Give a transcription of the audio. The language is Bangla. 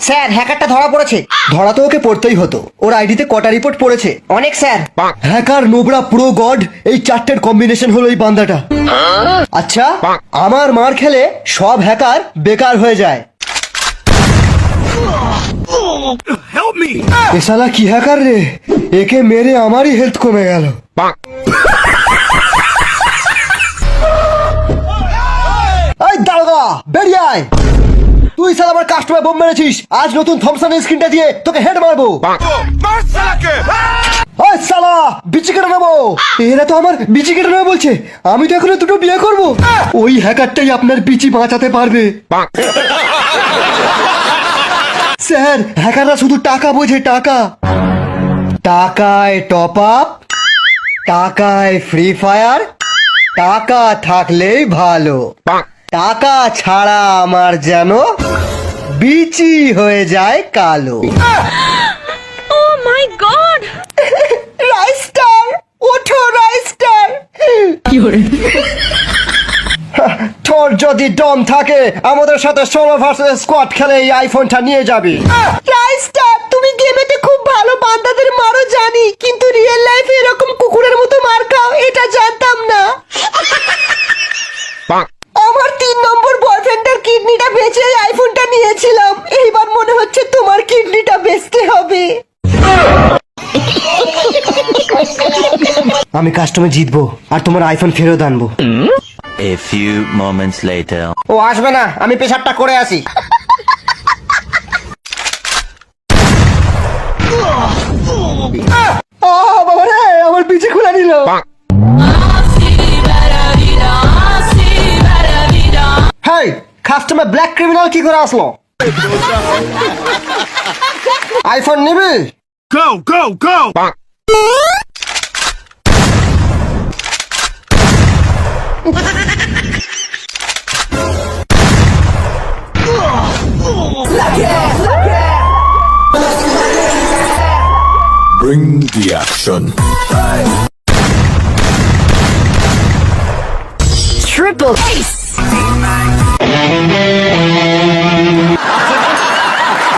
স্যার হ্যাকারটা ধরা পড়েছে। ধরা তো ওকে পড়তেই হতো, ওর আইডিতে কটা রিপোর্ট পড়েছে? অনেক sir. Hacker, Nubra, pro, god, এই চারটের কম্বিনেশন হলো এই বান্দাটা। আচ্ছা, আমার মার খেলে সব হ্যাকার বেকার হয়ে যায়। এ শালা কি হ্যাকার রে, একে মেরে আমারই হেলথ কমে গেল। এই দারোগা, বেরিয়ে আয়। তুই শালা আমার কাস্টমার বোম মেরেছিস, আজ নতুন থমসনের স্ক্রিনটা দিয়ে তোকে হেড মারবো। ওই শালা, বিচি কেটে নেবো। এরা তো আমার বিচি কেটে নেবে বলছে, আমি তো এখনো দুটো বিয়ে করবো। ওই হ্যাকারটাই আপনার বিচি বাঁচাতে পারবে। স্যার, হ্যাকাররা শুধু টাকা বোঝে, টাকা। টাকায় টপ আপ, টাকায় ফ্রি ফায়ার, টাকা থাকলেই ভালো। টাকা ছাড়া আমার যেন বিচি হয়ে যায় কালো। Oh my god! রাইস্টার, ওঠো রাইস্টার। তোর যদি দম থাকে আমাদের সাথে সোলো ভার্সেস স্কোয়াড খেলে এই আইফোনটা নিয়ে যাবি। রাইস্টার, তুমি গেমেতে খুব ভালো বান্দাদের মারো জানি, কিন্তু রিয়েল লাইফে এরকম কুকুরের মতো মার খাও এটা জানতাম না। আমার 3 নম্বর বয়ফ্রেন্ডের কিডনিটা বেচে এই আইফোনটা নিয়েছিলাম, এইবার মনে হচ্ছে তোমার কিডনিটা বেচতে হবে। আমি কাস্টমে জিতবো আর তোমার আইফোন ফেরত আনবো। A few moments later. ও আসবে না, আমি পেশাবটা করে আসি। বাবা রে, আমার পিছে খুলে নিল। হেই, কাস্টমার ব্ল্যাক ক্রিমিনাল কি করে আসলো? আইফোন নিবি? Go, go, go! Bring the action. Triple ace!